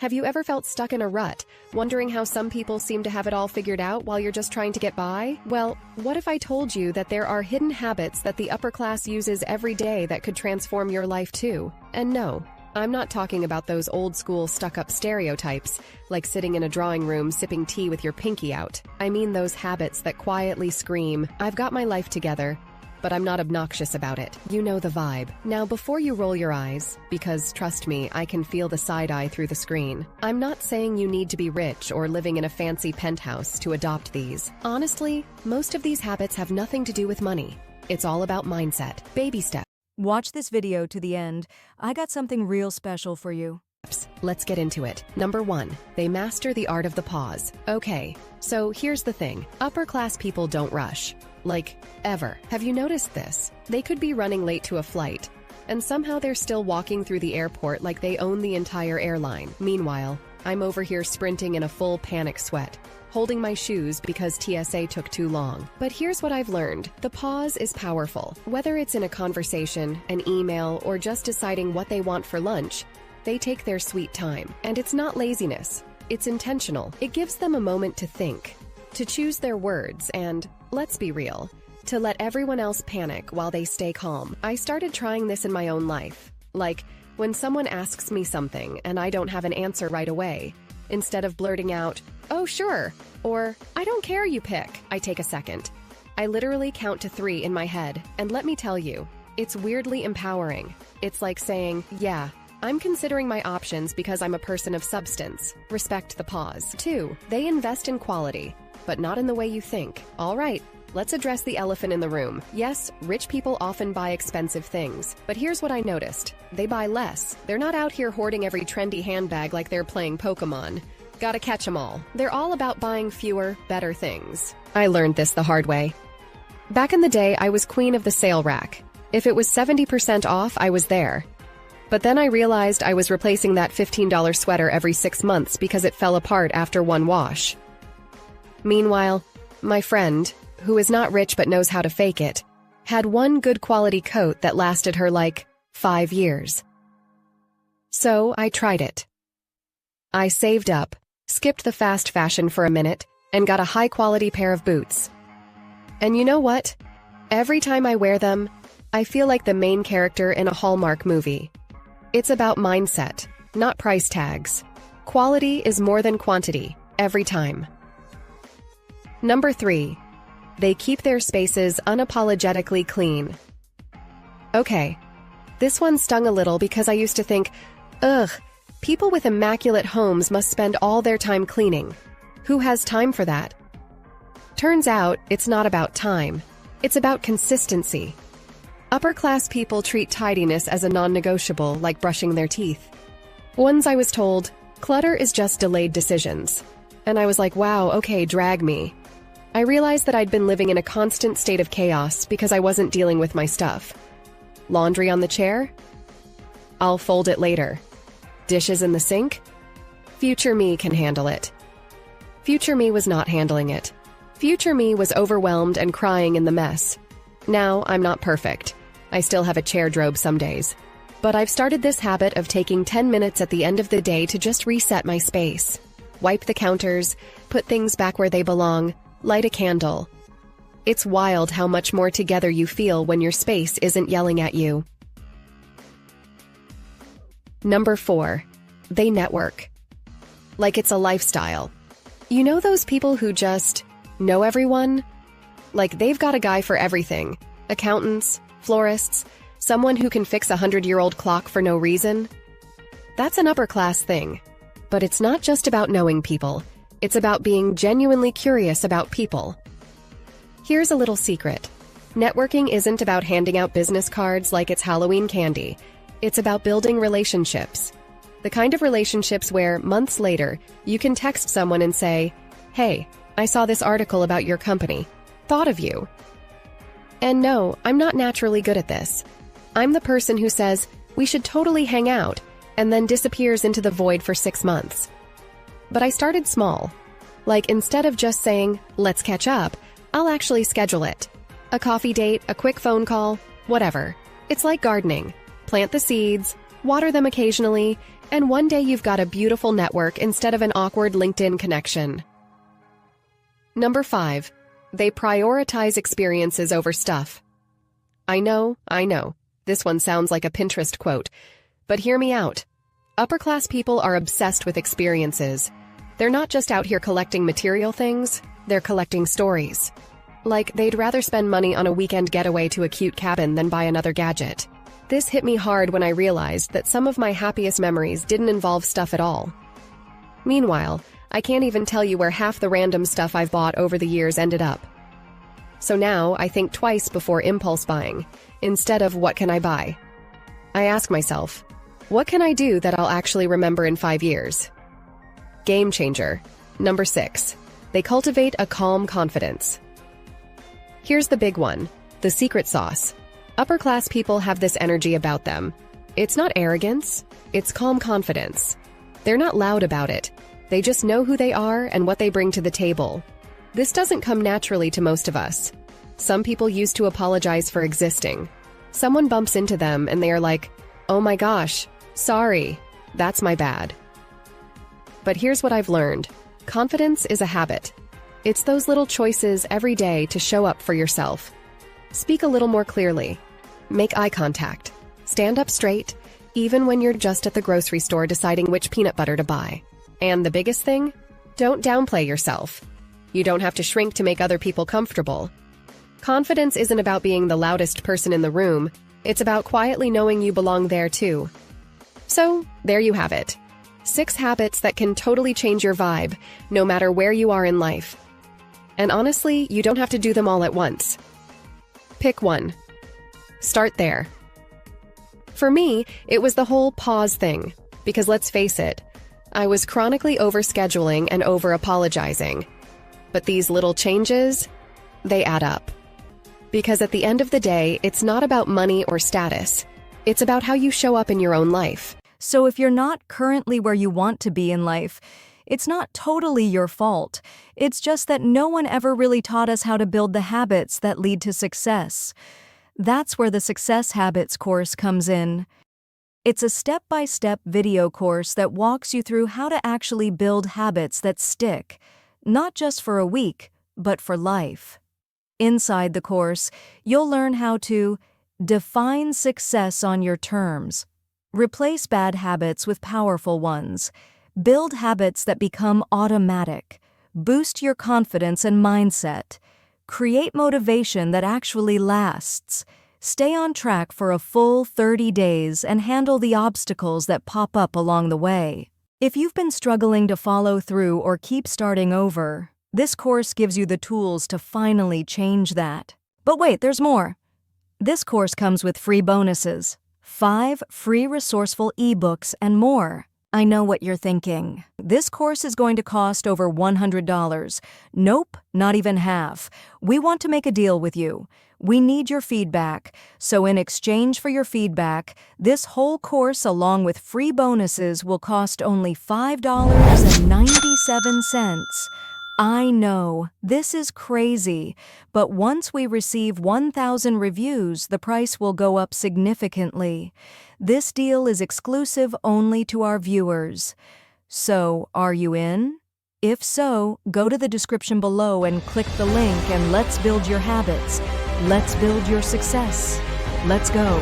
Have you ever felt stuck in a rut, wondering how some people seem to have it all figured out while you're just trying to get by? Well, what if I told you that there are hidden habits that the upper class uses every day that could transform your life too? And no, I'm not talking about those old-school stuck-up stereotypes, like sitting in a drawing room sipping tea with your pinky out. I mean those habits that quietly scream, "I've got my life together, but I'm not obnoxious about it." You know the vibe. Now, before you roll your eyes, because trust me, I can feel the side-eye through the screen, I'm not saying you need to be rich or living in a fancy penthouse to adopt these. Honestly, most of these habits have nothing to do with money. It's all about mindset. Baby steps. Watch this video to the end. I got something real special for you. Let's get into it. Number 1, they master the art of the pause. Okay, so here's the thing. Upper-class people don't rush. Like, ever. Have you noticed this? They could be running late to a flight, and somehow they're still walking through the airport like they own the entire airline. Meanwhile, I'm over here sprinting in a full panic sweat, holding my shoes because TSA took too long. But here's what I've learned. The pause is powerful. Whether it's in a conversation, an email, or just deciding what they want for lunch, they take their sweet time. And it's not laziness. It's intentional. It gives them a moment to think, to choose their words, and, let's be real, to let everyone else panic while they stay calm. I started trying this in my own life. Like, when someone asks me something and I don't have an answer right away, instead of blurting out, "Oh, sure," or "I don't care, you pick," I take a second. I literally count to 3 in my head, and let me tell you, it's weirdly empowering. It's like saying, yeah, I'm considering my options because I'm a person of substance. Respect the pause. 2, they invest in quality, but not in the way you think. All right, let's address the elephant in the room. Yes, rich people often buy expensive things, but here's what I noticed. They buy less. They're not out here hoarding every trendy handbag like they're playing Pokemon. Gotta catch 'em all. They're all about buying fewer, better things. I learned this the hard way. Back in the day, I was queen of the sale rack. If it was 70% off, I was there. But then I realized I was replacing that $15 sweater every 6 months because it fell apart after one wash. Meanwhile, my friend, who is not rich but knows how to fake it, had one good quality coat that lasted her like 5 years. So I tried it. I saved up, skipped the fast fashion for a minute, and got a high-quality pair of boots. And you know what? Every time I wear them, I feel like the main character in a Hallmark movie. It's about mindset, not price tags. Quality is more than quantity, every time. Number 3, they keep their spaces unapologetically clean. Okay, this one stung a little because I used to think, ugh, people with immaculate homes must spend all their time cleaning. Who has time for that? Turns out, it's not about time. It's about consistency. Upper-class people treat tidiness as a non-negotiable, like brushing their teeth. Once I was told, clutter is just delayed decisions. And I was like, wow, okay, drag me. I realized that I'd been living in a constant state of chaos because I wasn't dealing with my stuff. Laundry on the chair? I'll fold it later. Dishes in the sink? Future me can handle it. Future me was not handling it. Future me was overwhelmed and crying in the mess. Now, I'm not perfect. I still have a chair drobe some days. But I've started this habit of taking 10 minutes at the end of the day to just reset my space. Wipe the counters, put things back where they belong, light a candle. It's wild how much more together you feel when your space isn't yelling at you. Number 4, they network. Like it's a lifestyle. You know those people who just know everyone? Like they've got a guy for everything. Accountants, florists, someone who can fix a 100-year-old clock for no reason. That's an upper-class thing. But it's not just about knowing people. It's about being genuinely curious about people. Here's a little secret. Networking isn't about handing out business cards like it's Halloween candy. It's about building relationships. The kind of relationships where, months later, you can text someone and say, "Hey, I saw this article about your company. Thought of you." And no, I'm not naturally good at this. I'm the person who says, "We should totally hang out," and then disappears into the void for 6 months. But I started small. Like, instead of just saying, "Let's catch up," I'll actually schedule it. A coffee date, a quick phone call, whatever. It's like gardening. Plant the seeds, water them occasionally, And one day you've got a beautiful network instead of an awkward LinkedIn connection. Number 5. They prioritize experiences over stuff. I know. This one sounds like a Pinterest quote, but hear me out. Upper-class people are obsessed with experiences. They're not just out here collecting material things, they're collecting stories. Like, they'd rather spend money on a weekend getaway to a cute cabin than buy another gadget. This hit me hard when I realized that some of my happiest memories didn't involve stuff at all. Meanwhile, I can't even tell you where half the random stuff I've bought over the years ended up. So now I think twice before impulse buying, instead of what can I buy? I ask myself, what can I do that I'll actually remember in 5 years? Game changer. Number 6. They cultivate a calm confidence. Here's the big one, the secret sauce. Upper-class people have this energy about them. It's not arrogance, it's calm confidence. They're not loud about it. They just know who they are and what they bring to the table. This doesn't come naturally to most of us. Some people used to apologize for existing. Someone bumps into them and they are like, "Oh my gosh, sorry, that's my bad." But here's what I've learned. Confidence is a habit. It's those little choices every day to show up for yourself. Speak a little more clearly. Make eye contact. Stand up straight, even when you're just at the grocery store deciding which peanut butter to buy. And the biggest thing? Don't downplay yourself. You don't have to shrink to make other people comfortable. Confidence isn't about being the loudest person in the room. It's about quietly knowing you belong there too. So, there you have it. 6 habits that can totally change your vibe, no matter where you are in life. And honestly, you don't have to do them all at once. Pick one. Start there. For me, it was the whole pause thing, because let's face it, I was chronically overscheduling and over-apologizing. But these little changes, they add up. Because at the end of the day, it's not about money or status. It's about how you show up in your own life. So if you're not currently where you want to be in life, it's not totally your fault. It's just that no one ever really taught us how to build the habits that lead to success. That's where the Success Habits course comes in. It's a step-by-step video course that walks you through how to actually build habits that stick, not just for a week, but for life. Inside the course, you'll learn how to define success on your terms, replace bad habits with powerful ones, build habits that become automatic, boost your confidence and mindset, create motivation that actually lasts, stay on track for a full 30 days, and handle the obstacles that pop up along the way. If you've been struggling to follow through or keep starting over, this course gives you the tools to finally change that. But wait, there's more. This course comes with free bonuses, 5 free resourceful ebooks, and more. I know what you're thinking. This course is going to cost over $100. Nope, not even half. We want to make a deal with you. We need your feedback. So in exchange for your feedback, this whole course along with free bonuses will cost only $5.97. I know, this is crazy, but once we receive 1,000 reviews, the price will go up significantly. This deal is exclusive only to our viewers. So, are you in? If so, go to the description below and click the link and let's build your habits. Let's build your success. Let's go.